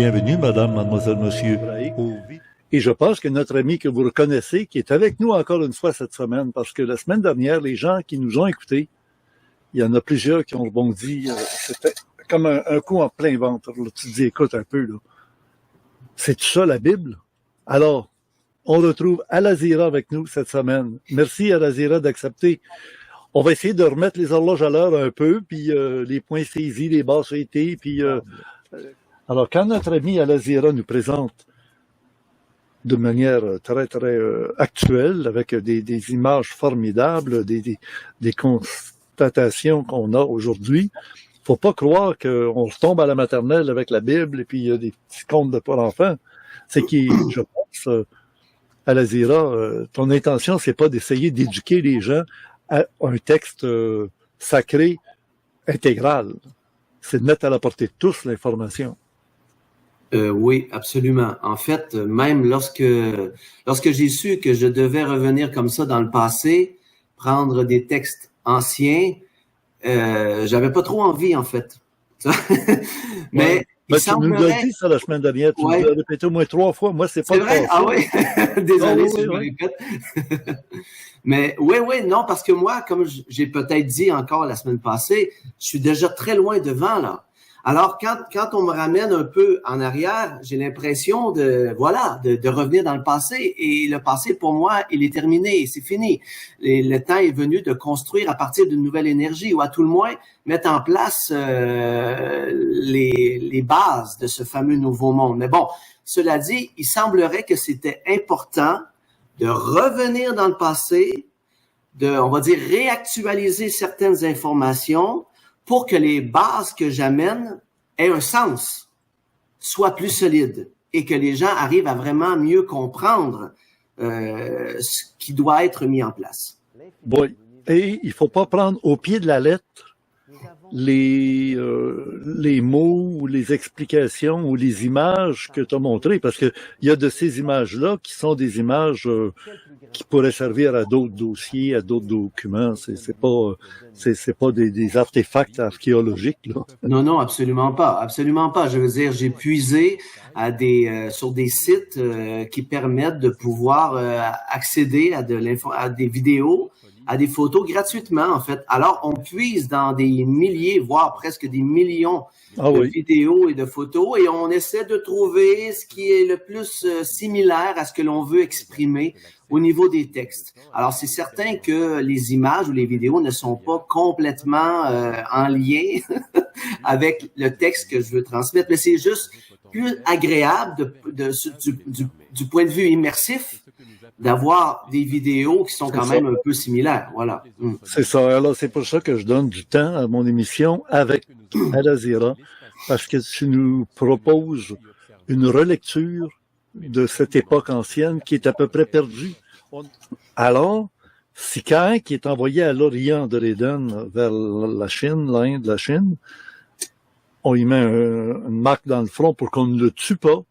Bienvenue, madame, mademoiselle, monsieur. Et je pense que notre ami que vous reconnaissez, qui est avec nous encore une fois cette semaine, parce que la semaine dernière, les gens qui nous ont écoutés, il y en a plusieurs qui ont rebondi, c'était comme un coup en plein ventre. Là. Tu te dis, écoute un peu, là. C'est tout ça la Bible? Alors, on retrouve Al-Azira avec nous cette semaine. Merci Al-Azira d'accepter. On va essayer de remettre les horloges à l'heure un peu, puis les points saisis, les basses été, puis... alors, quand notre ami Al-Azira nous présente de manière très, très actuelle, avec des images formidables, des constatations qu'on a aujourd'hui, faut pas croire qu'on retombe à la maternelle avec la Bible et puis il y a des petits contes de pour enfants. C'est que, je pense, Al-Azira, ton intention, c'est pas d'essayer d'éduquer les gens à un texte sacré intégral. C'est de mettre à la portée de tous l'information. Oui, absolument. En fait, même lorsque j'ai su que je devais revenir comme ça dans le passé, prendre des textes anciens, j'avais pas trop envie, en fait. Mais tu nous as dit ça la semaine dernière, tu nous l'as répété au moins 3 fois. Moi, c'est pas le vrai? cas. Ah oui? Désolé si je me répète. Mais oui, non, parce que moi, comme j'ai peut-être dit encore la semaine passée, je suis déjà très loin devant, là. Alors, quand on me ramène un peu en arrière, j'ai l'impression de revenir dans le passé. Et le passé, pour moi, il est terminé, c'est fini. Et le temps est venu de construire à partir d'une nouvelle énergie, ou à tout le moins, mettre en place les bases de ce fameux nouveau monde. Mais bon, cela dit, il semblerait que c'était important de revenir dans le passé, on va dire, réactualiser certaines informations, pour que les bases que j'amène aient un sens, soient plus solides et que les gens arrivent à vraiment mieux comprendre ce qui doit être mis en place. Oui, et il faut pas prendre au pied de la lettre les mots ou les explications ou les images que tu as montrées, parce que il y a de ces images-là qui sont des images qui pourraient servir à d'autres dossiers, à d'autres documents. C'est pas des artefacts archéologiques, là. Non, absolument pas. Je veux dire, j'ai puisé sur des sites qui permettent de pouvoir accéder à des vidéos, à des photos gratuitement, en fait. Alors, on puise dans des milliers, voire presque des millions de vidéos et de photos, et on essaie de trouver ce qui est le plus similaire à ce que l'on veut exprimer au niveau des textes. Alors, c'est certain que les images ou les vidéos ne sont pas complètement en lien avec le texte que je veux transmettre, mais c'est juste plus agréable du point de vue immersif d'avoir des vidéos qui sont quand même un peu similaires. Voilà. C'est ça. Alors, c'est pour ça que je donne du temps à mon émission avec Al-Azira, parce que tu nous proposes une relecture de cette époque ancienne qui est à peu près perdue. Alors, si Caïn, qui est envoyé à l'Orient de l'Éden vers la Chine, l'Inde, la Chine, on y met une marque dans le front pour qu'on ne le tue pas.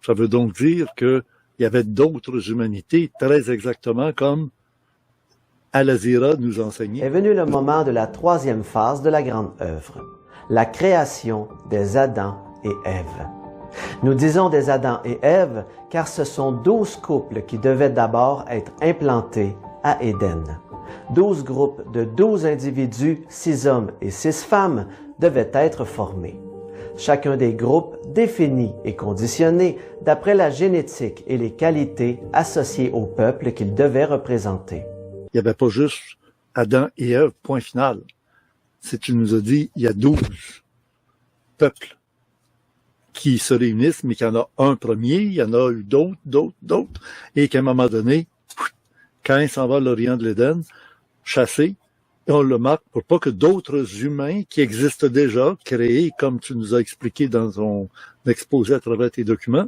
Ça veut donc dire qu'il y avait d'autres humanités, très exactement comme Al-Azira nous enseignait. Est venu le moment de la 3e phase de la grande œuvre, la création des Adam et Ève. Nous disons des Adam et Ève car ce sont 12 couples qui devaient d'abord être implantés à Éden. 12 groupes de 12 individus, 6 hommes et 6 femmes, devaient être formés. Chacun des groupes défini et conditionné d'après la génétique et les qualités associées au peuple qu'ils devaient représenter. Il n'y avait pas juste Adam et Ève, point final. Si tu nous as dit, il y a 12 peuples qui se réunissent, mais qu'il y en a un premier, il y en a eu d'autres, et qu'à un moment donné, Caïn s'en va à l'Orient de l'Éden, chassé, et on le marque pour pas que d'autres humains qui existent déjà, créés, comme tu nous as expliqué dans ton exposé à travers tes documents,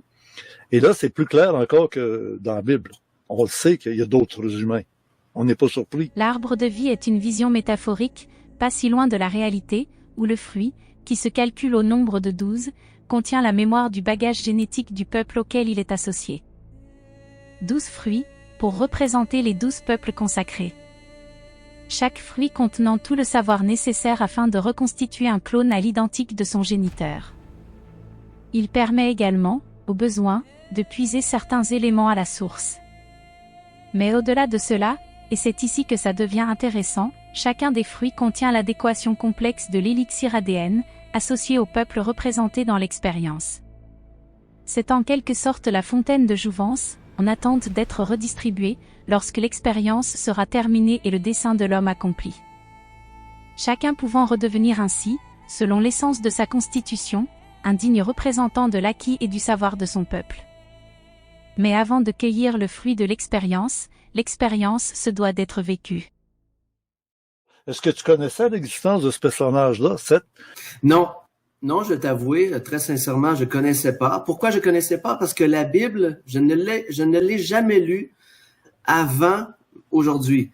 et là, c'est plus clair encore que dans la Bible. On le sait qu'il y a d'autres humains. On n'est pas surpris. L'arbre de vie est une vision métaphorique, pas si loin de la réalité, où le fruit, qui se calcule au nombre de 12, contient la mémoire du bagage génétique du peuple auquel il est associé. 12 fruits, pour représenter les 12 peuples consacrés. chaque fruit contenant tout le savoir nécessaire afin de reconstituer un clone à l'identique de son géniteur. Il permet également, au besoin, de puiser certains éléments à la source. Mais au-delà de cela, et c'est ici que ça devient intéressant, chacun des fruits contient l'adéquation complexe de l'élixir ADN, associé au peuple représenté dans l'expérience. C'est en quelque sorte la fontaine de jouvence, en attente d'être redistribuée, lorsque l'expérience sera terminée et le dessein de l'homme accompli. Chacun pouvant redevenir ainsi, selon l'essence de sa constitution, un digne représentant de l'acquis et du savoir de son peuple. Mais avant de cueillir le fruit de l'expérience se doit d'être vécue. Est-ce que tu connaissais l'existence de ce personnage-là, Seth? Non, non, je vais t'avouer, très sincèrement, je connaissais pas. Pourquoi je connaissais pas? Parce que la Bible, je ne l'ai jamais lue avant aujourd'hui.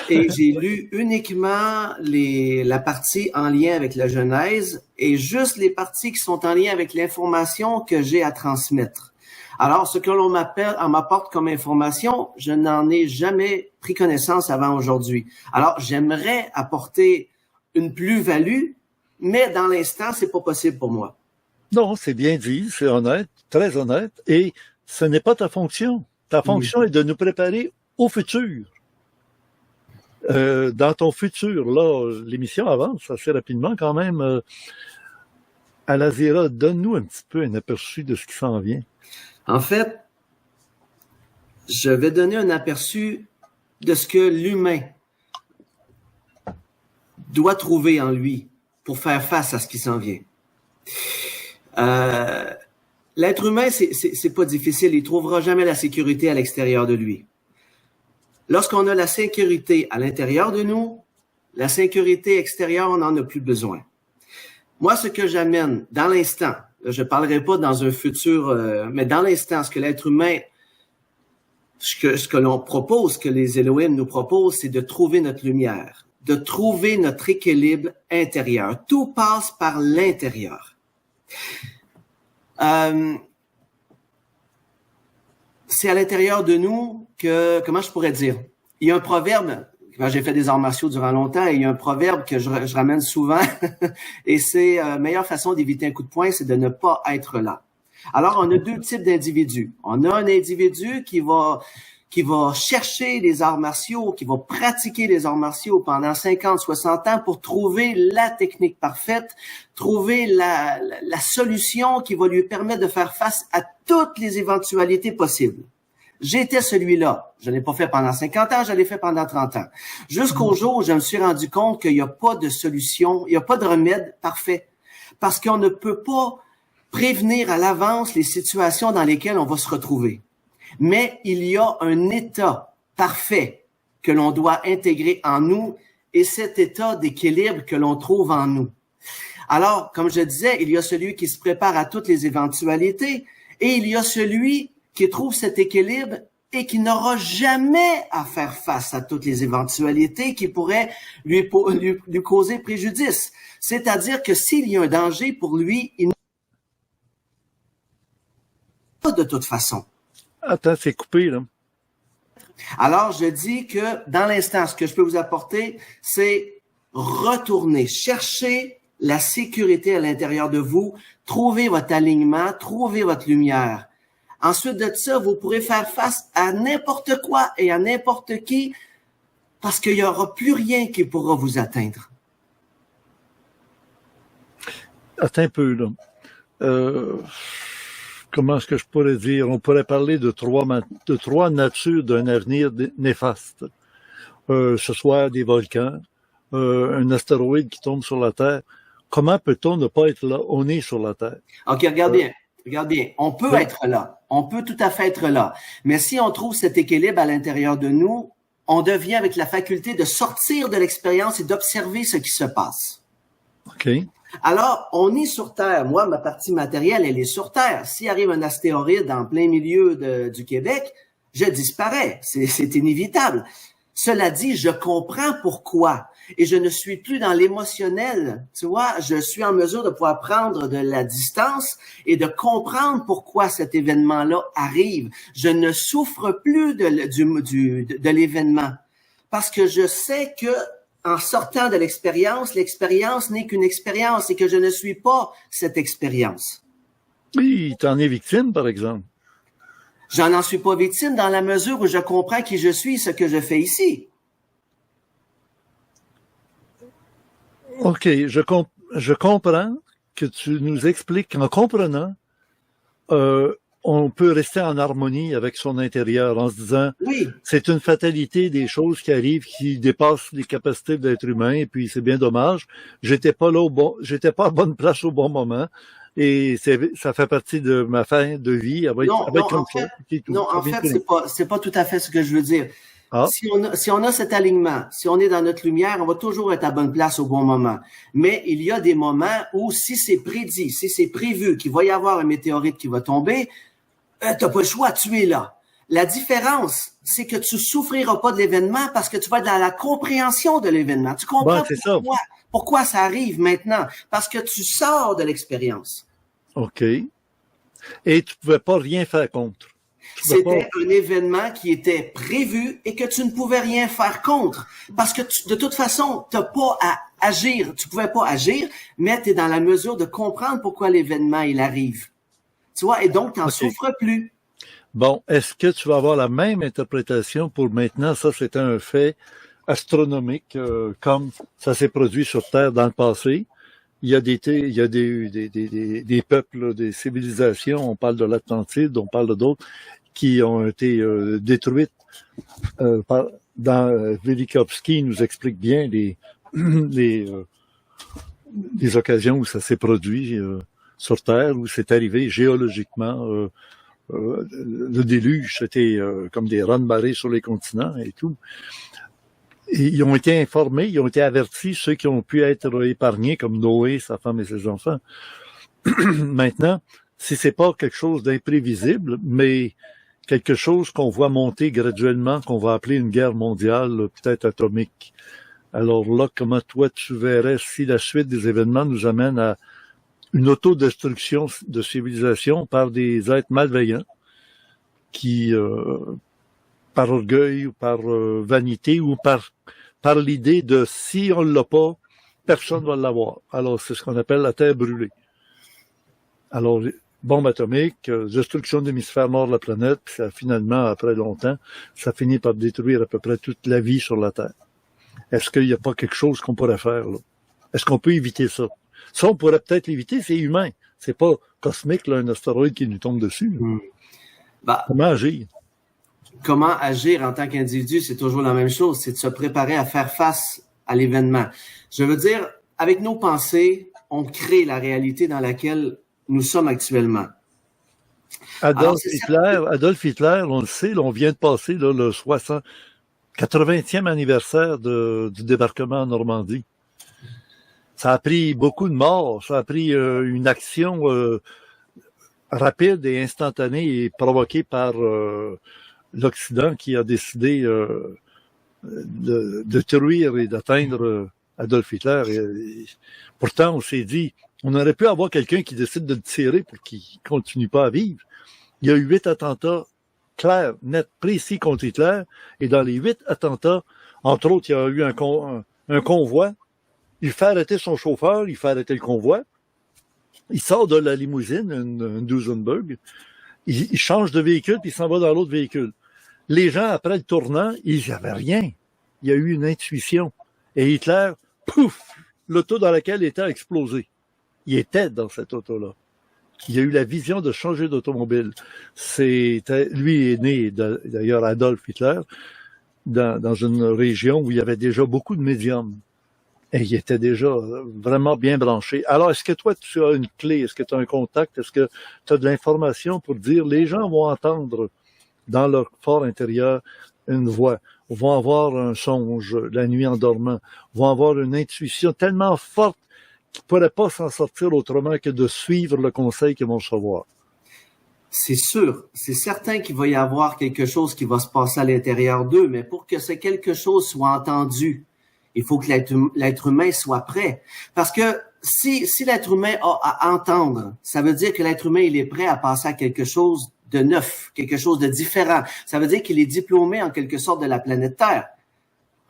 Et j'ai lu uniquement la partie en lien avec la Genèse et juste les parties qui sont en lien avec l'information que j'ai à transmettre. Alors, ce que l'on m'apporte comme information, je n'en ai jamais pris connaissance avant aujourd'hui. Alors, j'aimerais apporter une plus-value, mais dans l'instant, c'est pas possible pour moi. Non, c'est bien dit, c'est honnête, très honnête, et ce n'est pas ta fonction. Ta fonction est de nous préparer au futur. Dans ton futur, là, l'émission avance assez rapidement quand même. Al-Azira, donne-nous un petit peu un aperçu de ce qui s'en vient. En fait, je vais donner un aperçu de ce que l'humain doit trouver en lui pour faire face à ce qui s'en vient. L'être humain, c'est pas difficile. Il trouvera jamais la sécurité à l'extérieur de lui. Lorsqu'on a la sécurité à l'intérieur de nous, la sécurité extérieure, on n'en a plus besoin. Moi, ce que j'amène dans l'instant, je parlerai pas dans un futur, mais dans l'instant, ce que l'être humain, ce que l'on propose, que les Elohim nous proposent, c'est de trouver notre lumière, de trouver notre équilibre intérieur. Tout passe par l'intérieur. C'est à l'intérieur de nous que, comment je pourrais dire, il y a un proverbe, j'ai fait des arts martiaux durant longtemps, et il y a un proverbe que je ramène souvent, et c'est la meilleure façon d'éviter un coup de poing, c'est de ne pas être là. Alors, on a deux types d'individus. On a un individu qui va chercher les arts martiaux, qui va pratiquer les arts martiaux pendant 50, 60 ans pour trouver la technique parfaite, trouver la solution qui va lui permettre de faire face à toutes les éventualités possibles. J'étais celui-là. Je l'ai pas fait pendant 50 ans, je l'ai fait pendant 30 ans. Jusqu'au jour où je me suis rendu compte qu'il n'y a pas de solution, il n'y a pas de remède parfait. Parce qu'on ne peut pas prévenir à l'avance les situations dans lesquelles on va se retrouver. Mais il y a un état parfait que l'on doit intégrer en nous et cet état d'équilibre que l'on trouve en nous. Alors, comme je disais, il y a celui qui se prépare à toutes les éventualités et il y a celui qui trouve cet équilibre et qui n'aura jamais à faire face à toutes les éventualités qui pourraient lui causer préjudice. C'est-à-dire que s'il y a un danger pour lui, il n'a pas de toute façon. Attends, c'est coupé, là. Alors, je dis que dans l'instant, ce que je peux vous apporter, c'est retourner, chercher la sécurité à l'intérieur de vous, trouver votre alignement, trouver votre lumière. Ensuite de ça, vous pourrez faire face à n'importe quoi et à n'importe qui parce qu'il n'y aura plus rien qui pourra vous atteindre. Attends un peu, là. Comment est-ce que je pourrais dire? On pourrait parler de trois natures d'un avenir néfaste. Ce soit des volcans, un astéroïde qui tombe sur la Terre. Comment peut-on ne pas être là? On est sur la Terre. OK, regarde bien. Regarde bien. On peut être là. On peut tout à fait être là. Mais si on trouve cet équilibre à l'intérieur de nous, on devient avec la faculté de sortir de l'expérience et d'observer ce qui se passe. OK. Alors, on est sur Terre. Moi, ma partie matérielle, elle est sur Terre. S'il arrive un astéroïde en plein milieu du Québec, je disparais. C'est inévitable. Cela dit, je comprends pourquoi. Et je ne suis plus dans l'émotionnel. Tu vois, je suis en mesure de pouvoir prendre de la distance et de comprendre pourquoi cet événement-là arrive. Je ne souffre plus de l'événement. parce que je sais que en sortant de l'expérience n'est qu'une expérience et que je ne suis pas cette expérience. Oui, t'en es victime, par exemple. J'en en suis pas victime dans la mesure où je comprends qui je suis et ce que je fais ici. OK, je comprends que tu nous expliques qu'en comprenant, on peut rester en harmonie avec son intérieur en se disant Oui, c'est une fatalité des choses qui arrivent qui dépassent les capacités de l'être humain et puis c'est bien dommage. J'étais pas à bonne place au bon moment et ça fait partie de ma fin de vie. Elle va être comme ça. C'est tout. non, Ça en vient fait, de finir. c'est pas tout à fait ce que je veux dire. Ah, Si on a cet alignement, si on est dans notre lumière, on va toujours être à bonne place au bon moment. Mais il y a des moments où si c'est prédit, si c'est prévu qu'il va y avoir un météorite qui va tomber, t'as pas le choix, tu es là. La différence, c'est que tu souffriras pas de l'événement parce que tu vas être dans la compréhension de l'événement. Tu comprends c'est ça. pourquoi ça arrive maintenant? Parce que tu sors de l'expérience. OK. Et tu pouvais pas rien faire contre. C'était un événement qui était prévu et que tu ne pouvais rien faire contre. Parce que de toute façon, t'as pas à agir. Tu pouvais pas agir, mais tu es dans la mesure de comprendre pourquoi l'événement, il arrive. Tu vois, et donc, tu n'en souffres plus. Bon, est-ce que tu vas avoir la même interprétation pour maintenant? Ça, c'est un fait astronomique, comme ça s'est produit sur Terre dans le passé. Il y a des peuples, des civilisations, on parle de l'Atlantide, on parle d'autres, qui ont été détruites. Velikovsky nous explique bien les occasions où ça s'est produit sur Terre, où c'est arrivé géologiquement. Le déluge, c'était comme des raz-de-marée sur les continents et tout. Et ils ont été informés, ils ont été avertis, ceux qui ont pu être épargnés, comme Noé, sa femme et ses enfants. Maintenant, si c'est pas quelque chose d'imprévisible, mais quelque chose qu'on voit monter graduellement, qu'on va appeler une guerre mondiale, peut-être atomique. Alors là, comment toi tu verrais si la suite des événements nous amène à une autodestruction de civilisation par des êtres malveillants qui, par orgueil ou par vanité ou par l'idée de si on l'a pas, personne va l'avoir. Alors, c'est ce qu'on appelle la terre brûlée. Alors, bombe atomique, destruction de l'hémisphère nord de la planète, puis ça, finalement, après longtemps, ça finit par détruire à peu près toute la vie sur la Terre. Est-ce qu'il n'y a pas quelque chose qu'on pourrait faire, là? Est-ce qu'on peut éviter ça? Ça, on pourrait peut-être l'éviter, c'est humain. C'est pas cosmique, là, un astéroïde qui nous tombe dessus. Comment agir? Comment agir en tant qu'individu, c'est toujours la même chose, c'est de se préparer à faire face à l'événement. Je veux dire, avec nos pensées, on crée la réalité dans laquelle nous sommes actuellement. Adolf Hitler, on le sait, là, on vient de passer là, le 80e anniversaire du débarquement en Normandie. Ça a pris beaucoup de morts, ça a pris une action rapide et instantanée et provoquée par l'Occident qui a décidé de détruire et d'atteindre Adolf Hitler. Et pourtant, on s'est dit, on aurait pu avoir quelqu'un qui décide de le tirer pour qu'il continue pas à vivre. Il y a eu 8 attentats clairs, nets, précis contre Hitler. Et dans les 8 attentats, entre autres, il y a eu un convoi. Il fait arrêter son chauffeur, il fait arrêter le convoi. Il sort de la limousine, une Duesenberg. Il change de véhicule, puis il s'en va dans l'autre véhicule. Les gens, après le tournant, ils n'y avaient rien. Il y a eu une intuition. Et Hitler, pouf, l'auto dans laquelle il était a explosé. Il était dans cette auto-là. Il a eu la vision de changer d'automobile. Lui est né, d'ailleurs, Adolf Hitler, dans une région où il y avait déjà beaucoup de médiums. Et il était déjà vraiment bien branché. Alors, est-ce que toi, tu as une clé? Est-ce que tu as un contact? Est-ce que tu as de l'information pour dire les gens vont entendre dans leur fort intérieur une voix, vont avoir un songe la nuit en dormant, vont avoir une intuition tellement forte qu'ils ne pourraient pas s'en sortir autrement que de suivre le conseil qu'ils vont recevoir? C'est sûr, c'est certain qu'il va y avoir quelque chose qui va se passer à l'intérieur d'eux, mais pour que ce quelque chose soit entendu, il faut que l'être humain soit prêt. Parce que si l'être humain a à entendre, ça veut dire que l'être humain, il est prêt à passer à quelque chose de neuf, quelque chose de différent. Ça veut dire qu'il est diplômé en quelque sorte de la planète Terre.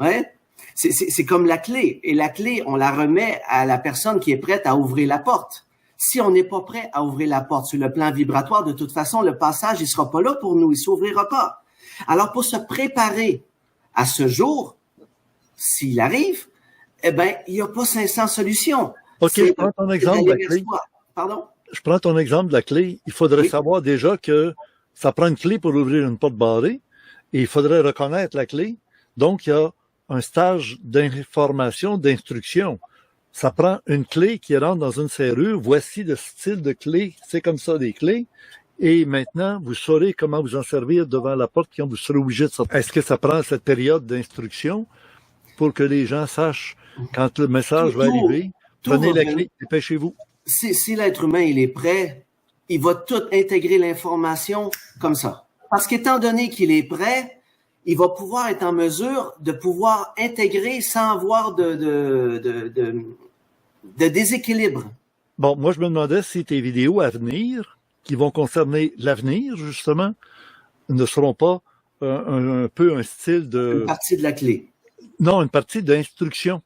Ouais. C'est comme la clé. Et la clé, on la remet à la personne qui est prête à ouvrir la porte. Si on n'est pas prêt à ouvrir la porte sur le plan vibratoire, de toute façon, le passage, il sera pas là pour nous, il s'ouvrira pas. Alors, pour se préparer à ce jour, s'il arrive, eh ben, il n'y a pas 500 solutions. OK, je prends ton exemple de la clé. Pardon? Je prends ton exemple de la clé. Il faudrait Oui. savoir déjà que ça prend une clé pour ouvrir une porte barrée et il faudrait reconnaître la clé. Donc, il y a un stage d'information, d'instruction. Ça prend une clé qui rentre dans une serrure. Voici le style de clé. C'est comme ça, des clés. Et maintenant, vous saurez comment vous en servir devant la porte quand vous serez obligé de sortir. Est-ce que ça prend cette période d'instruction pour que les gens sachent quand le message va arriver? Prenez la clé, dépêchez-vous. Si l'être humain, il est prêt, il va tout intégrer l'information comme ça. Parce qu'étant donné qu'il est prêt, il va pouvoir être en mesure de pouvoir intégrer sans avoir de déséquilibre. Bon, moi, je me demandais si tes vidéos à venir, qui vont concerner l'avenir, justement, ne seront pas un peu un style de... Une partie de la clé. Non, une partie d'instruction.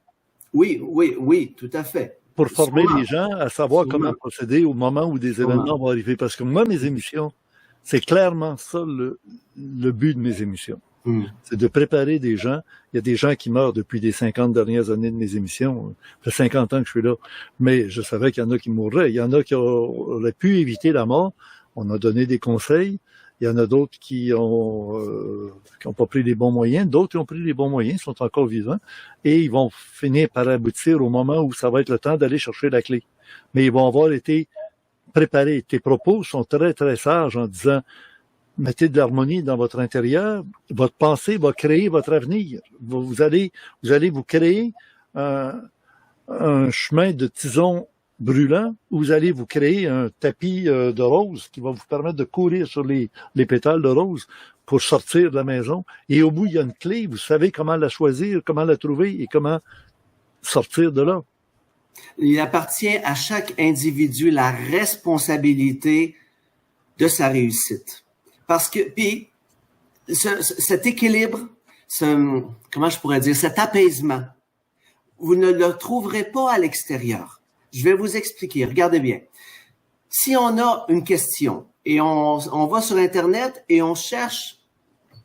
Oui, tout à fait. Pour former les gens à savoir comment procéder au moment où des événements vont arriver. Parce que moi, mes émissions, c'est clairement ça le but de mes émissions. C'est de préparer des gens. Il y a des gens qui meurent depuis les 50 dernières années de mes émissions. Ça fait 50 ans que je suis là. Mais je savais qu'il y en a qui mourraient. Il y en a qui auraient pu éviter la mort. On a donné des conseils. Il y en a d'autres qui ont pas pris les bons moyens. D'autres qui ont pris les bons moyens, sont encore vivants. Et ils vont finir par aboutir au moment où ça va être le temps d'aller chercher la clé. Mais ils vont avoir été préparés. Tes propos sont très, très sages en disant mettez de l'harmonie dans votre intérieur. Votre pensée va créer votre avenir. Vous allez vous créer un chemin de tison brûlant, où vous allez vous créer un tapis de rose qui va vous permettre de courir sur les pétales de rose pour sortir de la maison. Et au bout, il y a une clé. Vous savez comment la choisir, comment la trouver et comment sortir de là. Il appartient à chaque individu la responsabilité de sa réussite. Parce que, puis, cet équilibre, comment je pourrais dire, cet apaisement, vous ne le trouverez pas à l'extérieur. Je vais vous expliquer. Regardez bien. Si on a une question et on va sur Internet et on cherche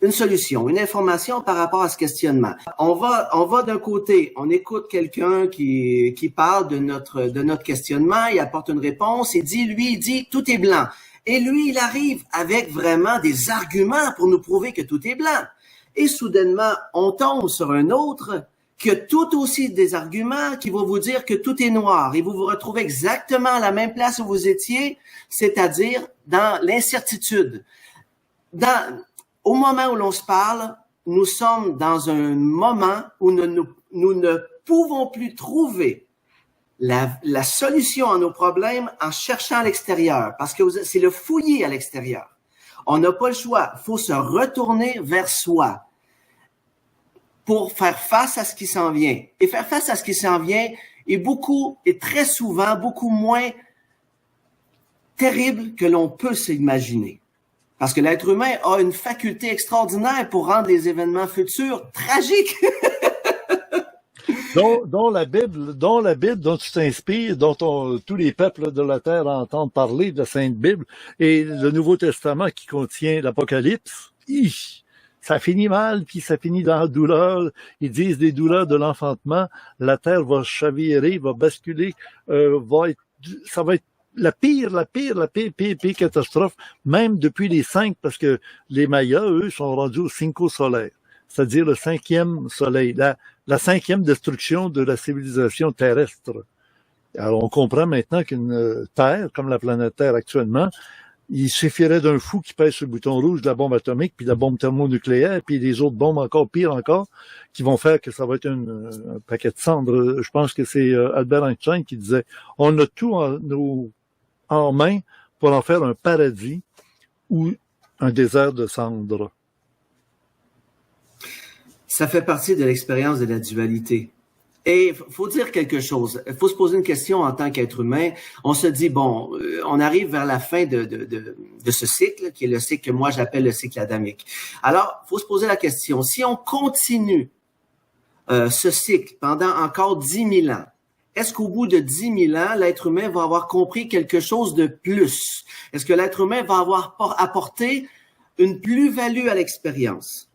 une solution, une information par rapport à ce questionnement. On va d'un côté, on écoute quelqu'un qui parle de notre questionnement, il apporte une réponse, il dit tout est blanc. Et lui, il arrive avec vraiment des arguments pour nous prouver que tout est blanc. Et soudainement, on tombe sur un autre qui a tout aussi des arguments qui vont vous dire que tout est noir. Et vous vous retrouvez exactement à la même place où vous étiez, c'est-à-dire dans l'incertitude. Au moment où l'on se parle, nous sommes dans un moment où nous ne pouvons plus trouver la solution à nos problèmes en cherchant à l'extérieur, parce que c'est le fouiller à l'extérieur. On n'a pas le choix. Il faut se retourner vers soi pour faire face à ce qui s'en vient. Et faire face à ce qui s'en vient est très souvent beaucoup moins terrible que l'on peut s'imaginer. Parce que l'être humain a une faculté extraordinaire pour rendre les événements futurs tragiques. Dont la Bible dont tu t'inspires, dont tous les peuples de la terre entendent parler de la Sainte Bible, et le Nouveau Testament qui contient l'Apocalypse, ça finit mal, puis ça finit dans la douleur. Ils disent des douleurs de l'enfantement, la terre va chavirer, va basculer, ça va être la pire catastrophe, même depuis les 5, parce que les Mayas, eux, sont rendus au Cinco solaire, c'est-à-dire le 5e soleil, la 5e destruction de la civilisation terrestre. Alors, on comprend maintenant qu'une Terre, comme la planète Terre actuellement, il suffirait d'un fou qui pèse sur le bouton rouge de la bombe atomique, puis de la bombe thermonucléaire, puis des autres bombes encore pires encore, qui vont faire que ça va être un paquet de cendres. Je pense que c'est Albert Einstein qui disait « On a tout en main pour en faire un paradis ou un désert de cendres. » Ça fait partie de l'expérience de la dualité. Et faut dire quelque chose. Il faut se poser une question en tant qu'être humain. On se dit, bon, on arrive vers la fin de ce cycle, qui est le cycle que moi j'appelle le cycle adamique. Alors, faut se poser la question. Si on continue ce cycle pendant encore 10 000 ans, est-ce qu'au bout de 10 000 ans, l'être humain va avoir compris quelque chose de plus? Est-ce que l'être humain va avoir apporté une plus-value à l'expérience?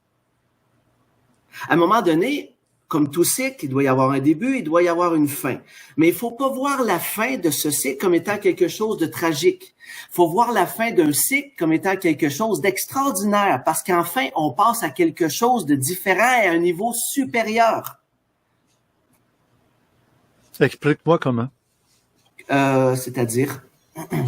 À un moment donné, comme tout cycle, il doit y avoir un début, il doit y avoir une fin. Mais il faut pas voir la fin de ce cycle comme étant quelque chose de tragique. Il faut voir la fin d'un cycle comme étant quelque chose d'extraordinaire, parce qu'enfin, on passe à quelque chose de différent et à un niveau supérieur. Explique-moi comment. C'est-à-dire?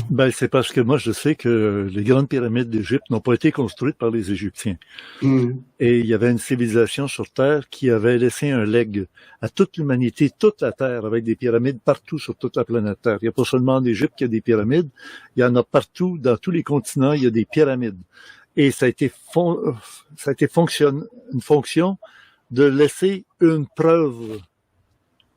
Ben, c'est parce que moi, je sais que les grandes pyramides d'Égypte n'ont pas été construites par les Égyptiens. Et il y avait une civilisation sur Terre qui avait laissé un legs à toute l'humanité, toute la Terre, avec des pyramides partout sur toute la planète Terre. Il n'y a pas seulement en Égypte qu'il y a des pyramides, il y en a partout, dans tous les continents, il y a des pyramides. Et ça a été une fonction de laisser une preuve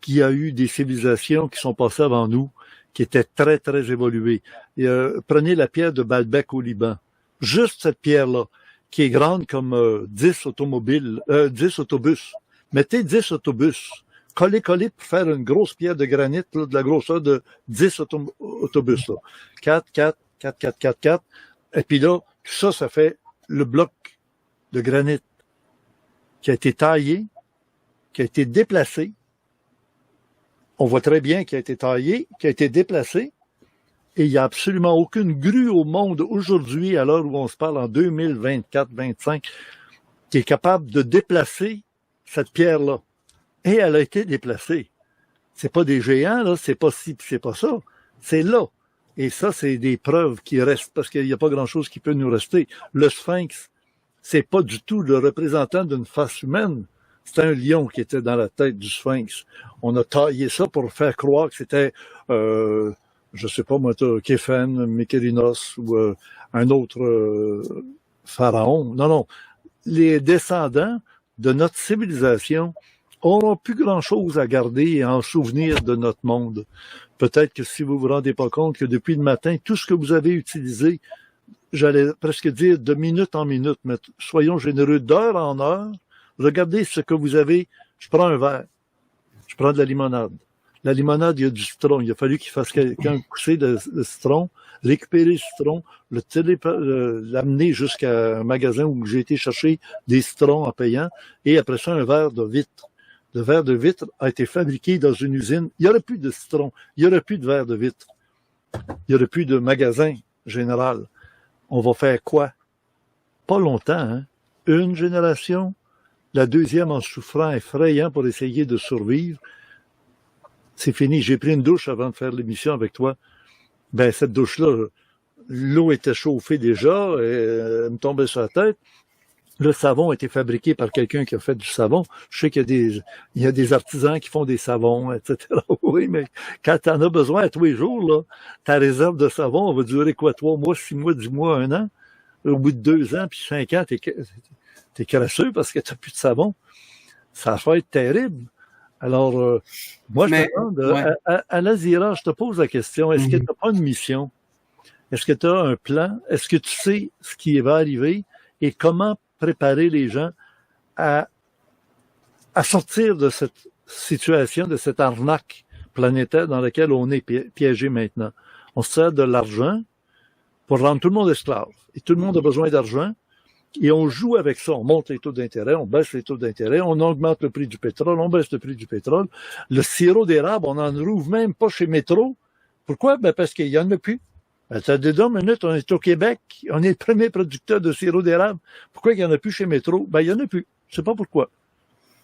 qu'il y a eu des civilisations qui sont passées avant nous, qui étaient très, très évoluées. Et, prenez la pierre de Baalbek au Liban. Juste cette pierre-là, qui est grande comme 10 autobus. Mettez 10 autobus, collez pour faire une grosse pierre de granit, là, de la grosseur de 10 autobus. Là. 4. Et puis là, tout ça, ça fait le bloc de granit qui a été taillé, qui a été déplacé. On voit très bien qu'il a été taillé, qu'il a été déplacé, et il n'y a absolument aucune grue au monde aujourd'hui, à l'heure où on se parle en 2024-25, qui est capable de déplacer cette pierre-là. Et elle a été déplacée. C'est pas des géants, là, c'est pas ci, c'est pas ça. C'est là. Et ça, c'est des preuves qui restent, parce qu'il n'y a pas grand-chose qui peut nous rester. Le sphinx, c'est pas du tout le représentant d'une face humaine. C'était un lion qui était dans la tête du sphinx. On a taillé ça pour faire croire que c'était, je sais pas moi, Képhen, Mykérinos ou un autre pharaon. Non. Les descendants de notre civilisation n'auront plus grand-chose à garder et en souvenir de notre monde. Peut-être que si vous vous rendez pas compte que depuis le matin, tout ce que vous avez utilisé, j'allais presque dire de minute en minute, mais soyons généreux, d'heure en heure, regardez ce que vous avez. Je prends un verre. Je prends de la limonade. La limonade, il y a du citron. Il a fallu qu'il fasse quelqu'un pousser de citron, récupérer le citron, l'amener jusqu'à un magasin où j'ai été chercher des citrons en payant, et après ça, un verre de vitre. Le verre de vitre a été fabriqué dans une usine. Il n'y aurait plus de citron. Il n'y aurait plus de verre de vitre. Il n'y aurait plus de magasin général. On va faire quoi? Pas longtemps, hein? Une génération. La deuxième en souffrant effrayant pour essayer de survivre. C'est fini. J'ai pris une douche avant de faire l'émission avec toi. Ben, cette douche-là, l'eau était chauffée déjà, et elle me tombait sur la tête. Le savon a été fabriqué par quelqu'un qui a fait du savon. Je sais qu'il y a des artisans qui font des savons, etc. Oui, mais quand tu en as besoin à tous les jours, là, ta réserve de savon, on va durer quoi? 3 mois, 6 mois, 10 mois, 1 an? Au bout de 2 ans, puis 5 ans, t'es crasseux parce que t'as plus de savon. Ça va être terrible. Alors, moi, je te demande, à l'Azira, je te pose la question, est-ce que tu n'as pas une mission? Est-ce que tu as un plan? Est-ce que tu sais ce qui va arriver? Et comment préparer les gens à sortir de cette situation, de cette arnaque planétaire dans laquelle on est piégé maintenant? On se sert de l'argent pour rendre tout le monde esclave. Et tout le monde a besoin d'argent. Et on joue avec ça. On monte les taux d'intérêt, on baisse les taux d'intérêt, on augmente le prix du pétrole, on baisse le prix du pétrole. Le sirop d'érable, on n'en trouve même pas chez Métro. Pourquoi? Ben parce qu'il y en a plus. Attends 2 minutes, on est au Québec, on est le premier producteur de sirop d'érable. Pourquoi il n'y en a plus chez Métro? Ben, il n'y en a plus. Je sais pas pourquoi.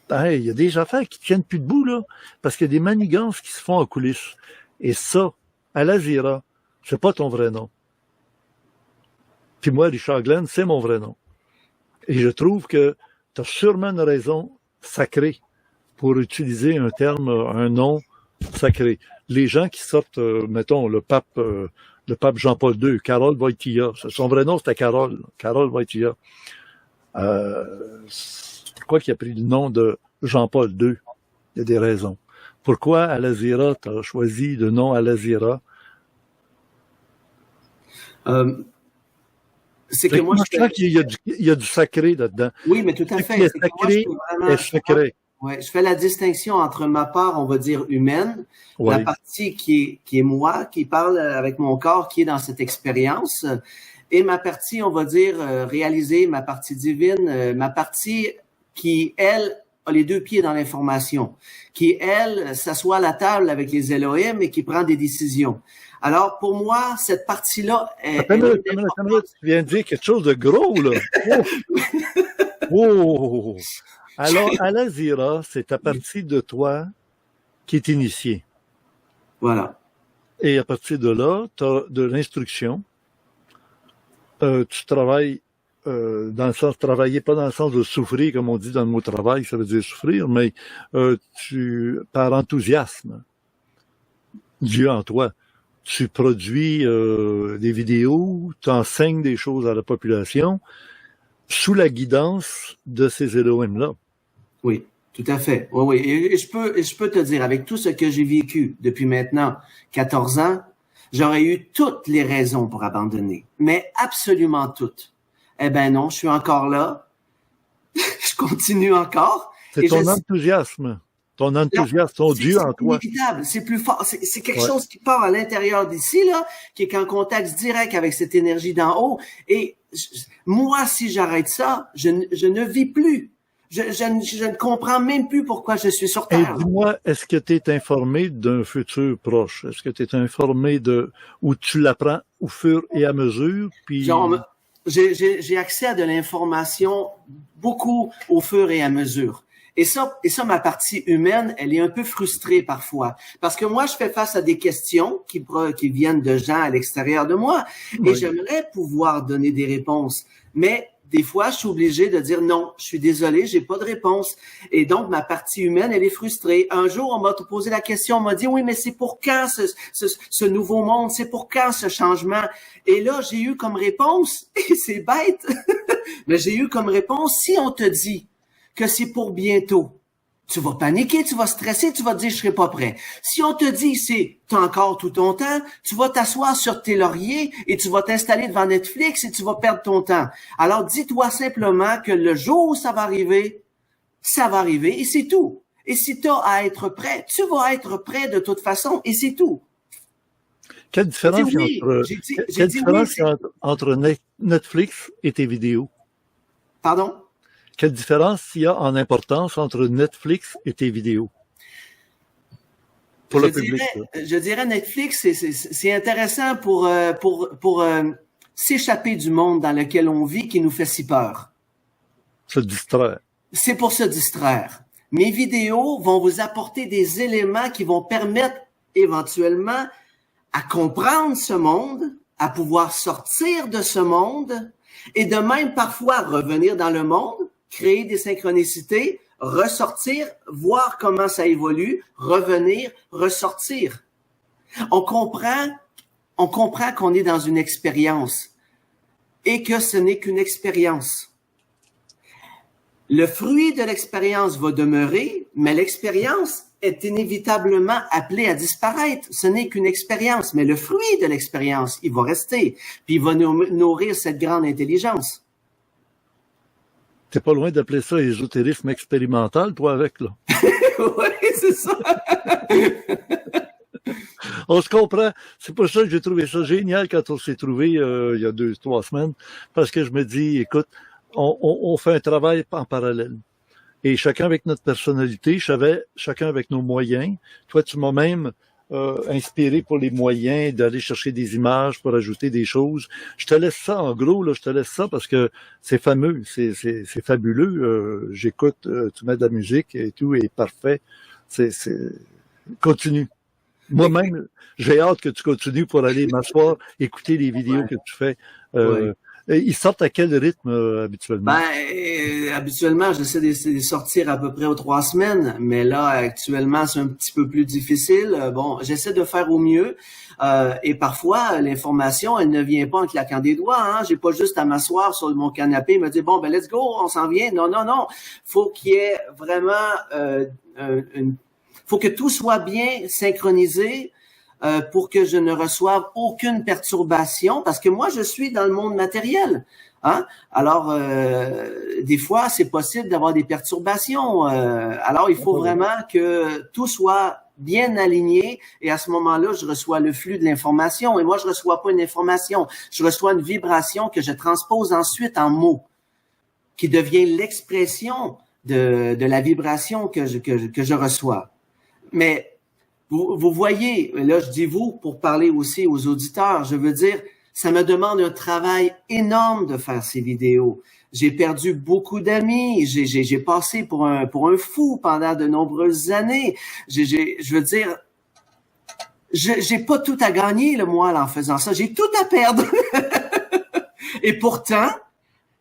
Ben, il y a des affaires qui tiennent plus debout, là, parce qu'il y a des manigances qui se font en coulisses. Et ça, à l'Azira, c'est pas ton vrai nom. Puis moi, Richard Glenn, c'est mon vrai nom. Et je trouve que tu as sûrement une raison sacrée pour utiliser un terme, un nom sacré. Les gens qui sortent, mettons, le pape Jean-Paul II, Karol Wojtyła, son vrai nom c'était Karol Wojtyła. Pourquoi il a pris le nom de Jean-Paul II? Il y a des raisons. Pourquoi Al-Azira, tu as choisi le nom Al-Azira? C'est que je sens qu'il y a du sacré là-dedans. Oui, mais tout à fait. Ce qui est sacré est secret. Ouais, je fais la distinction entre ma part, on va dire, humaine, Ouais. la partie qui est moi, qui parle avec mon corps, qui est dans cette expérience, et ma partie, on va dire, réalisée, ma partie divine, ma partie qui, elle, a les deux pieds dans l'information, qui, elle, s'assoit à la table avec les Elohim et qui prend des décisions. Alors, pour moi, cette partie-là Attends une minute, tu viens de dire quelque chose de gros, là. Oh! Alors, Al-Azira, c'est ta partie de toi qui est initiée. Voilà. Et à partir de là, tu as de l'instruction. Tu travailles dans le sens travailler, pas dans le sens de souffrir, comme on dit dans le mot travail, ça veut dire souffrir, mais par enthousiasme, Dieu en toi, tu produis des vidéos, tu enseignes des choses à la population sous la guidance de ces Elohim-là. Oui, tout à fait. Oui, oui. Et je peux te dire, avec tout ce que j'ai vécu depuis maintenant 14 ans, j'aurais eu toutes les raisons pour abandonner, mais absolument toutes. Eh ben non, je suis encore là. Je continue encore. C'est ton enthousiasme. Ton enthousiasme, ton Dieu en toi. C'est inévitable, c'est plus fort. C'est quelque Ouais. chose qui part à l'intérieur d'ici, là, qui est en contact direct avec cette énergie d'en haut. Et moi, si j'arrête ça, je ne vis plus. Je ne comprends même plus pourquoi je suis sur Et Terre. dis-moi, est-ce que tu es informé d'un futur proche? Est-ce que tu es informé où tu l'apprends au fur et à mesure? Puis... Genre, j'ai accès à de l'information beaucoup au fur et à mesure. Et ça, ma partie humaine, elle est un peu frustrée parfois. Parce que moi, je fais face à des questions qui viennent de gens à l'extérieur de moi. Et Oui. j'aimerais pouvoir donner des réponses. Mais des fois, je suis obligé de dire non, je suis désolé, j'ai pas de réponse. Et donc, ma partie humaine, elle est frustrée. Un jour, on m'a posé la question, on m'a dit, oui, mais c'est pour quand ce nouveau monde? C'est pour quand ce changement? Et là, j'ai eu comme réponse, et c'est bête, mais j'ai eu comme réponse, si on te dit que c'est pour bientôt, tu vas paniquer, tu vas stresser, tu vas te dire, je serai pas prêt. Si on te dit, t'as encore tout ton temps, tu vas t'asseoir sur tes lauriers et tu vas t'installer devant Netflix et tu vas perdre ton temps. Alors, dis-toi simplement que le jour où ça va arriver et c'est tout. Et si t'as à être prêt, tu vas être prêt de toute façon et c'est tout. Quelle différence Oui. quelle différence entre Netflix et tes vidéos? Pardon? Quelle différence il y a en importance entre Netflix et tes vidéos? Pour le public. Je dirais Netflix, c'est intéressant pour s'échapper du monde dans lequel on vit qui nous fait si peur. Se distraire. C'est pour se distraire. Mes vidéos vont vous apporter des éléments qui vont permettre éventuellement à comprendre ce monde, à pouvoir sortir de ce monde et de même parfois revenir dans le monde, créer des synchronicités, ressortir, voir comment ça évolue, revenir, ressortir. On comprend qu'on est dans une expérience et que ce n'est qu'une expérience. Le fruit de l'expérience va demeurer, mais l'expérience est inévitablement appelée à disparaître. Ce n'est qu'une expérience, mais le fruit de l'expérience, il va rester, puis il va nourrir cette grande intelligence. T'es pas loin d'appeler ça ésotérisme expérimental, toi, avec, là. Oui, c'est ça. On se comprend. C'est pour ça que j'ai trouvé ça génial quand on s'est trouvé il y a 2-3 semaines, parce que je me dis, écoute, on fait un travail en parallèle. Et chacun avec notre personnalité, chacun avec nos moyens. Toi, tu m'as même inspiré pour les moyens d'aller chercher des images pour ajouter des choses. Je te laisse ça, en gros, là, je te laisse ça parce que c'est fameux, c'est fabuleux. J'écoute, tu mets de la musique et tout est parfait. Continue. Moi-même, j'ai hâte que tu continues pour aller m'asseoir, écouter les vidéos que tu fais. Ils sortent à quel rythme habituellement? Habituellement, j'essaie de sortir à peu près aux 3 semaines, mais là, actuellement, c'est un petit peu plus difficile. Bon, j'essaie de faire au mieux. Et parfois, l'information, elle ne vient pas en claquant des doigts. Hein. J'ai pas juste à m'asseoir sur mon canapé et me dire, bon, ben let's go, on s'en vient. Non, non, non. Faut qu'il y ait vraiment faut que tout soit bien synchronisé. Pour que je ne reçoive aucune perturbation, parce que moi, je suis dans le monde matériel. Hein? Alors, des fois, c'est possible d'avoir des perturbations. Alors, il faut vraiment que tout soit bien aligné et à ce moment-là, je reçois le flux de l'information et moi, je reçois pas une information, je reçois une vibration que je transpose ensuite en mots qui devient l'expression de la vibration que je reçois. Mais vous voyez, là, je dis vous pour parler aussi aux auditeurs, je veux dire, ça me demande un travail énorme de faire ces vidéos. J'ai perdu beaucoup d'amis. J'ai passé pour un fou pendant de nombreuses années. Je veux dire, j'ai pas tout à gagner, le moi, en faisant ça. J'ai tout à perdre. Et pourtant,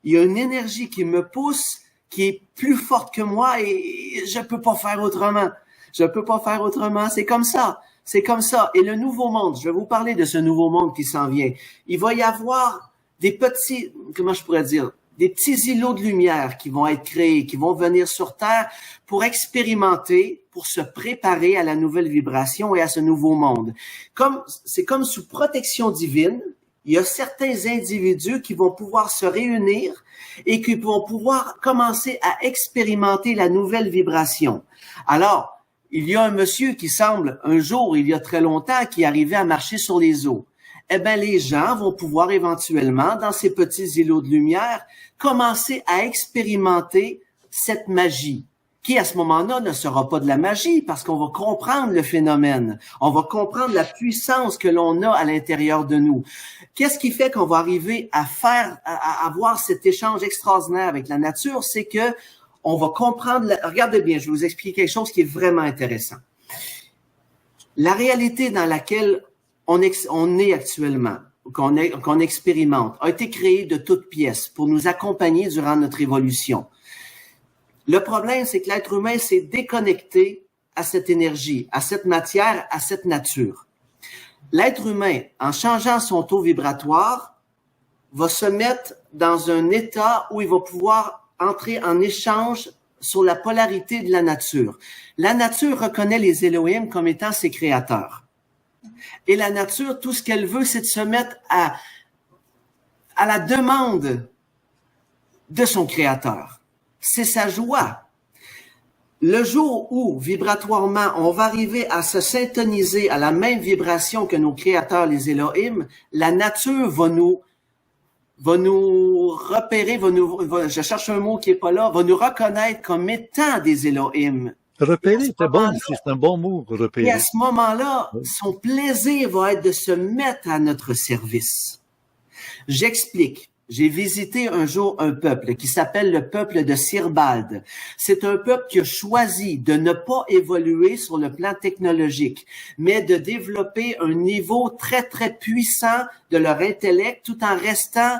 il y a une énergie qui me pousse, qui est plus forte que moi et je peux pas faire autrement. Je peux pas faire autrement. C'est comme ça. C'est comme ça. Et le nouveau monde, je vais vous parler de ce nouveau monde qui s'en vient. Il va y avoir des petits, comment je pourrais dire, des petits îlots de lumière qui vont être créés, qui vont venir sur Terre pour expérimenter, pour se préparer à la nouvelle vibration et à ce nouveau monde. C'est comme sous protection divine, il y a certains individus qui vont pouvoir se réunir et qui vont pouvoir commencer à expérimenter la nouvelle vibration. Alors, il y a un monsieur qui semble, un jour, il y a très longtemps, qui arrivait à marcher sur les eaux. Eh bien, les gens vont pouvoir éventuellement, dans ces petits îlots de lumière, commencer à expérimenter cette magie, qui à ce moment-là ne sera pas de la magie, parce qu'on va comprendre le phénomène, on va comprendre la puissance que l'on a à l'intérieur de nous. Qu'est-ce qui fait qu'on va arriver à avoir cet échange extraordinaire avec la nature? C'est que on va comprendre, regardez bien, je vais vous expliquer quelque chose qui est vraiment intéressant. La réalité dans laquelle on est actuellement, qu'on expérimente, a été créée de toutes pièces pour nous accompagner durant notre évolution. Le problème, c'est que l'être humain s'est déconnecté à cette énergie, à cette matière, à cette nature. L'être humain, en changeant son taux vibratoire, va se mettre dans un état où il va pouvoir entrer en échange sur la polarité de la nature. La nature reconnaît les Elohim comme étant ses créateurs. Et la nature, tout ce qu'elle veut, c'est de se mettre à la demande de son créateur. C'est sa joie. Le jour où, vibratoirement, on va arriver à se syntoniser à la même vibration que nos créateurs, les Elohim, la nature va nous repérer, je cherche un mot qui est pas là, va nous reconnaître comme étant des Elohim. Repérer, c'est un bon mot, repérer. Et à ce moment-là, son plaisir va être de se mettre à notre service. J'explique. J'ai visité un jour un peuple qui s'appelle le peuple de Sirbald. C'est un peuple qui a choisi de ne pas évoluer sur le plan technologique, mais de développer un niveau très, très puissant de leur intellect tout en restant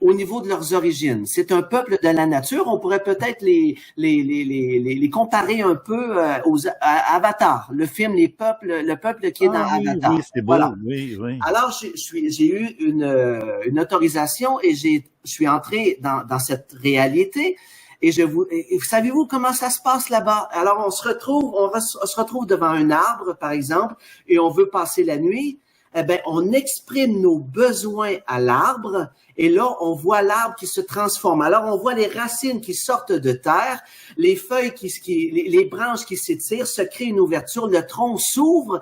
au niveau de leurs origines. C'est un peuple de la nature. On pourrait peut-être les comparer un peu à Avatar, le film le peuple qui est dans Avatar. Oui, c'est beau. Voilà. Oui. Alors, j'ai eu une autorisation et je suis entré dans cette réalité. Et savez-vous comment ça se passe là-bas? Alors, on se retrouve devant un arbre, par exemple, et on veut passer la nuit. Eh ben, on exprime nos besoins à l'arbre et là, on voit l'arbre qui se transforme. Alors, on voit les racines qui sortent de terre, les feuilles les branches qui s'étirent, se crée une ouverture, le tronc s'ouvre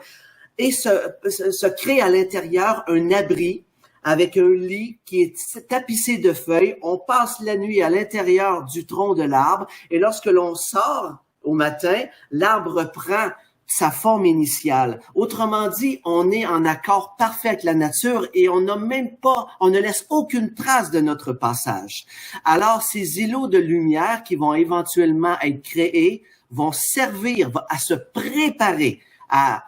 et se crée à l'intérieur un abri avec un lit qui est tapissé de feuilles. On passe la nuit à l'intérieur du tronc de l'arbre et lorsque l'on sort au matin, l'arbre prend sa forme initiale. Autrement dit, on est en accord parfait avec la nature et on ne laisse aucune trace de notre passage. Alors, ces îlots de lumière qui vont éventuellement être créés vont servir à se préparer à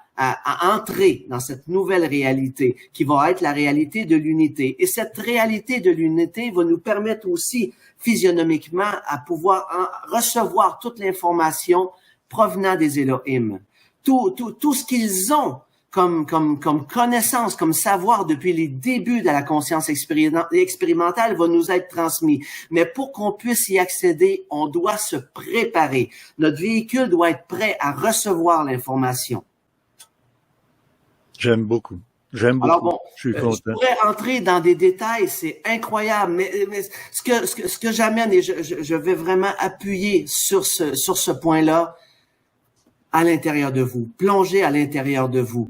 entrer dans cette nouvelle réalité qui va être la réalité de l'unité. Et cette réalité de l'unité va nous permettre aussi physionomiquement à pouvoir recevoir toute l'information provenant des Elohim. Tout ce qu'ils ont comme connaissance, comme savoir depuis les débuts de la conscience expérimentale va nous être transmis. Mais pour qu'on puisse y accéder, on doit se préparer. Notre véhicule doit être prêt à recevoir l'information. J'aime beaucoup. J'aime beaucoup. Alors bon, Je suis je content. pourrais entrer dans des détails, c'est incroyable, mais ce que j'amène, et je vais vraiment appuyer sur ce point-là, à l'intérieur de vous, plonger à l'intérieur de vous.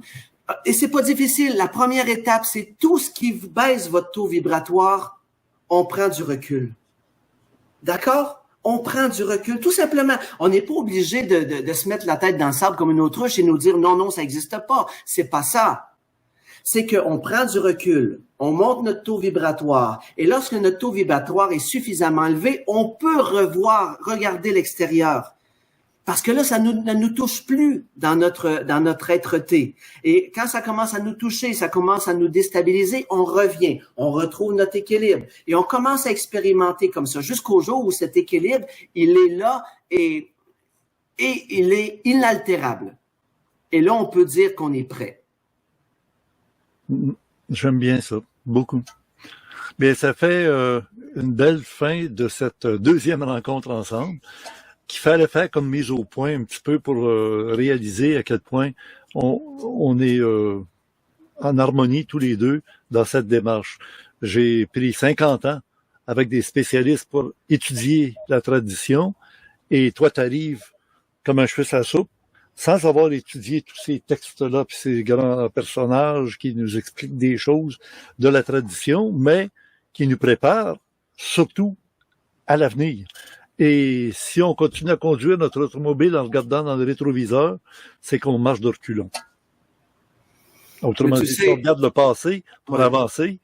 Et c'est pas difficile. La première étape, c'est tout ce qui baisse votre taux vibratoire, on prend du recul. D'accord? On prend du recul, tout simplement. On n'est pas obligé de se mettre la tête dans le sable comme une autruche et nous dire non, non, ça n'existe pas. C'est pas ça. C'est qu'on prend du recul, on monte notre taux vibratoire, et lorsque notre taux vibratoire est suffisamment élevé, on peut regarder l'extérieur. Parce que là, ça ne nous touche plus dans notre être-té. Et quand ça commence à nous toucher, ça commence à nous déstabiliser, on revient, on retrouve notre équilibre. Et on commence à expérimenter comme ça jusqu'au jour où cet équilibre, il est là et il est inaltérable. Et là, on peut dire qu'on est prêt. J'aime bien ça, beaucoup. Mais ça fait une belle fin de cette deuxième rencontre ensemble qu'il fallait faire comme mise au point un petit peu pour réaliser à quel point on est en harmonie tous les deux dans cette démarche. J'ai pris 50 ans avec des spécialistes pour étudier la tradition et toi, tu arrives comme un cheveu à soupe sans avoir étudié tous ces textes-là puis ces grands personnages qui nous expliquent des choses de la tradition, mais qui nous préparent surtout à l'avenir. Et si on continue à conduire notre automobile en regardant dans le rétroviseur, c'est qu'on marche de reculons. Autrement dit, si on regarde le passé pour avancer,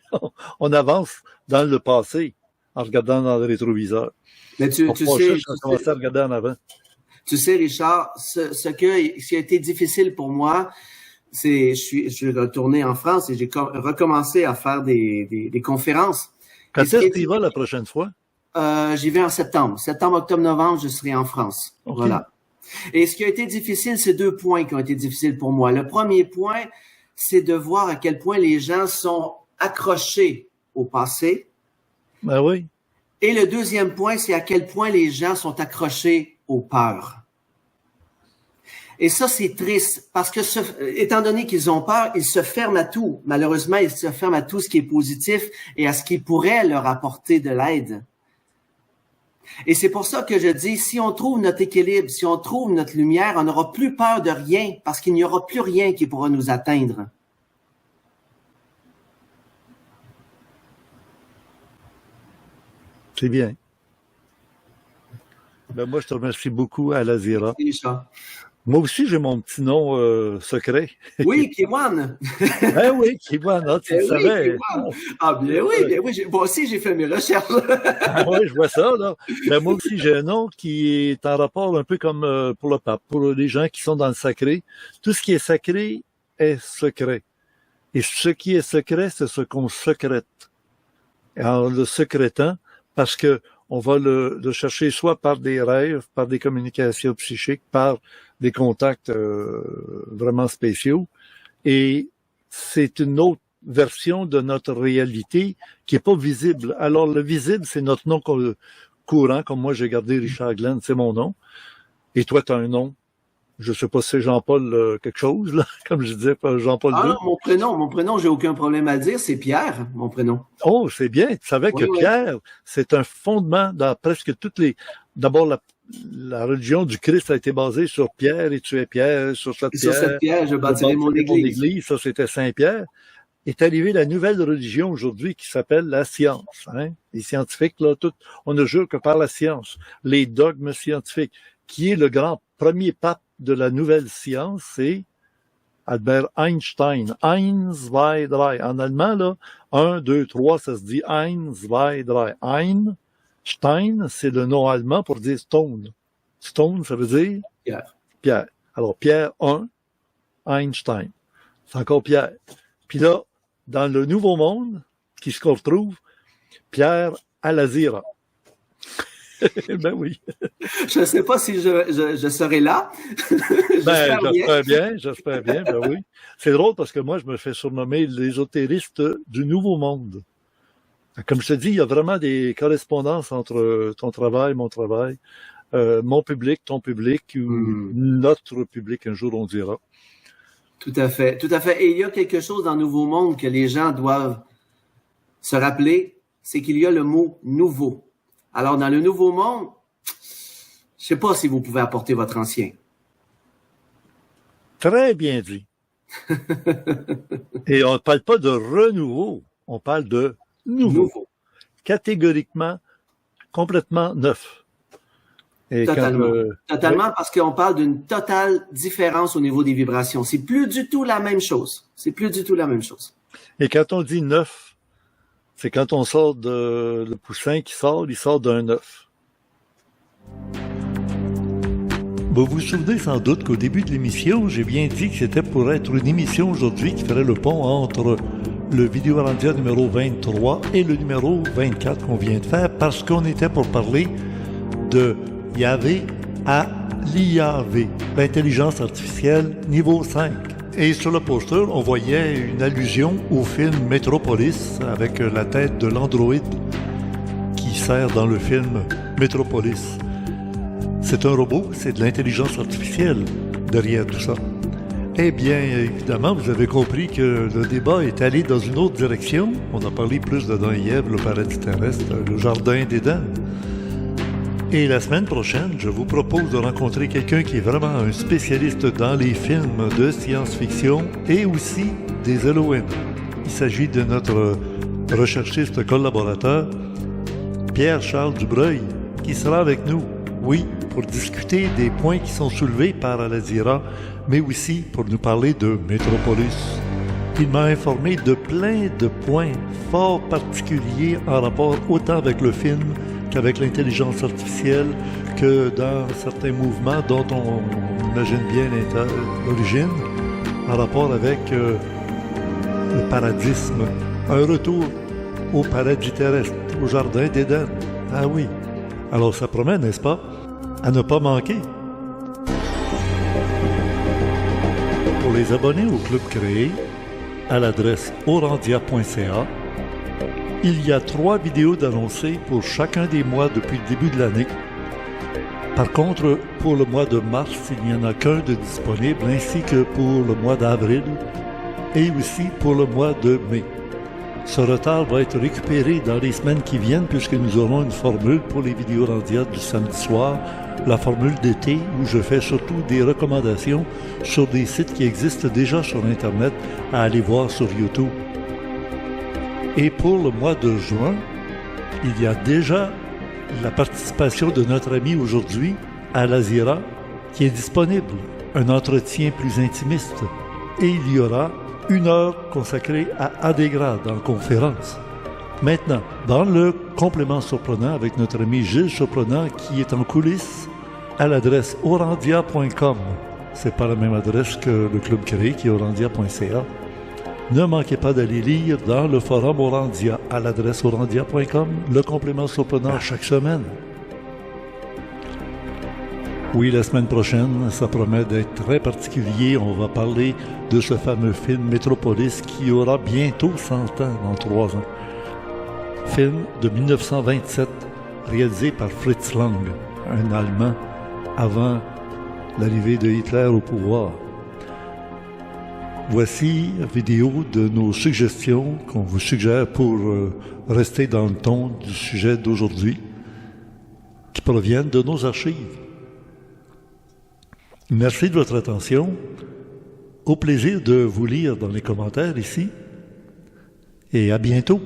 on avance dans le passé en regardant dans le rétroviseur. Mais tu sais, commencer à regarder en avant. Tu sais, Richard, ce qui a été difficile pour moi, c'est je suis retourné en France et j'ai recommencé à faire des conférences. Quand est-ce que tu y vas la prochaine fois? J'y vais en septembre. Septembre, octobre, novembre, je serai en France. Okay. Voilà. Et ce qui a été difficile, c'est 2 points qui ont été difficiles pour moi. Le premier point, c'est de voir à quel point les gens sont accrochés au passé. Ben oui. Et le deuxième point, c'est à quel point les gens sont accrochés aux peurs. Et ça, c'est triste parce que, étant donné qu'ils ont peur, ils se ferment à tout. Malheureusement, ils se ferment à tout ce qui est positif et à ce qui pourrait leur apporter de l'aide. Et c'est pour ça que je dis, si on trouve notre équilibre, si on trouve notre lumière, on n'aura plus peur de rien parce qu'il n'y aura plus rien qui pourra nous atteindre. C'est bien. Ben moi, je te remercie beaucoup, Al-Azira. Moi aussi, j'ai mon petit nom secret. Oui, Kiwan. Ben oui, Kiwan, hein, tu le savais. Kiwan. Ah bien oui. Moi aussi, j'ai fait mes recherches. Ah oui, je vois ça, là. Ben moi aussi, j'ai un nom qui est en rapport un peu comme pour le pape, pour les gens qui sont dans le sacré. Tout ce qui est sacré est secret. Et ce qui est secret, c'est ce qu'on secrète. Et en le secrétant, parce que on va le chercher soit par des rêves, par des communications psychiques, par des contacts vraiment spéciaux. Et c'est une autre version de notre réalité qui est pas visible. Alors, le visible, c'est notre nom courant, comme moi, j'ai gardé Richard Glenn, c'est mon nom. Et toi, tu as un nom. Je sais pas si c'est Jean-Paul quelque chose, là, comme je disais, Jean-Paul II. Non, mon prénom, j'ai aucun problème à dire, c'est Pierre, mon prénom. Oh, c'est bien. Tu savais que Pierre, c'est un fondement dans presque toutes les... D'abord, la religion du Christ a été basée sur Pierre, et tu es Pierre, sur cette pierre. Sur cette pierre, je bâtirai mon église. Ça, c'était Saint-Pierre. Est arrivée la nouvelle religion aujourd'hui qui s'appelle la science. Hein? Les scientifiques, là, on ne jure que par la science. Les dogmes scientifiques. Qui est le grand premier pape de la nouvelle science, c'est Albert Einstein. Eins, zwei, drei. En allemand, là, 1, 2, 3, ça se dit Eins, zwei, drei. Einstein, c'est le nom allemand pour dire stone. Stone, ça veut dire? Pierre. Pierre. Alors, Pierre 1, Einstein. C'est encore Pierre. Puis là, dans le Nouveau Monde, qui se retrouve, Pierre Al-Azira. Ben oui. Je ne sais pas si je serai là. J'espère bien, ben oui. C'est drôle parce que moi, je me fais surnommer l'ésotériste du Nouveau Monde. Comme je te dis, il y a vraiment des correspondances entre ton travail, mon travail, mon public, ton public, ou notre public, un jour on dira. Tout à fait, tout à fait. Et il y a quelque chose dans Nouveau Monde que les gens doivent se rappeler, c'est qu'il y a le mot « nouveau ». Alors, dans le Nouveau Monde, je sais pas si vous pouvez apporter votre ancien. Très bien dit. Et on ne parle pas de renouveau, on parle de nouveau. Catégoriquement, complètement neuf. Et Totalement. Totalement, oui, parce qu'on parle d'une totale différence au niveau des vibrations. C'est plus du tout la même chose. C'est plus du tout la même chose. et quand on dit neuf, c'est quand on sort le poussin qui sort, il sort d'un œuf. Vous vous souvenez sans doute qu'au début de l'émission, j'ai bien dit que c'était pour être une émission aujourd'hui qui ferait le pont entre le Vidéorandia numéro 23 et le numéro 24 qu'on vient de faire, parce qu'on était pour parler de Yahvé à l'IAV, l'intelligence artificielle niveau 5. Et sur le poster, on voyait une allusion au film Metropolis avec la tête de l'androïde qui sert dans le film Metropolis. C'est un robot, c'est de l'intelligence artificielle derrière tout ça. Eh bien, évidemment, vous avez compris que le débat est allé dans une autre direction. On a parlé plus d'Adam et Ève, le paradis terrestre, le jardin d'Éden. Et la semaine prochaine, je vous propose de rencontrer quelqu'un qui est vraiment un spécialiste dans les films de science-fiction et aussi des Elohim. Il s'agit de notre recherchiste collaborateur, Pierre-Charles Dubreuil, qui sera avec nous, oui, pour discuter des points qui sont soulevés par Al-Azira, mais aussi pour nous parler de Metropolis. Il m'a informé de plein de points fort particuliers en rapport autant avec le film qu'avec l'intelligence artificielle, que dans certains mouvements dont on imagine bien l'origine, en rapport avec le paradisme, un retour au paradis terrestre, au jardin d'Éden. Ah oui. Alors ça promet, n'est-ce pas, à ne pas manquer. Pour les abonnés au club créé, à l'adresse orandia.ca, il y a 3 vidéos d'annoncées pour chacun des mois depuis le début de l'année. Par contre, pour le mois de mars, il n'y en a qu'un de disponible, ainsi que pour le mois d'avril et aussi pour le mois de mai. Ce retard va être récupéré dans les semaines qui viennent puisque nous aurons une formule pour les vidéos Randia du samedi soir, la formule d'été où je fais surtout des recommandations sur des sites qui existent déjà sur Internet à aller voir sur YouTube. Et pour le mois de juin, il y a déjà la participation de notre ami aujourd'hui, Al-Azira, qui est disponible, un entretien plus intimiste. Et il y aura 1 heure consacrée à Adégra dans la conférence. Maintenant, dans le complément surprenant avec notre ami Gilles Surprenant qui est en coulisses à l'adresse orandia.com. C'est pas la même adresse que le club créé qui est orandia.ca. Ne manquez pas d'aller lire dans le forum Orandia à l'adresse orandia.com le complément surprenant chaque semaine. Oui, la semaine prochaine, ça promet d'être très particulier. On va parler de ce fameux film Metropolis qui aura bientôt 100 ans, dans 3 ans. Film de 1927, réalisé par Fritz Lang, un Allemand, avant l'arrivée de Hitler au pouvoir. Voici une vidéo de nos suggestions qu'on vous suggère pour rester dans le ton du sujet d'aujourd'hui, qui proviennent de nos archives. Merci de votre attention. Au plaisir de vous lire dans les commentaires ici. Et à bientôt.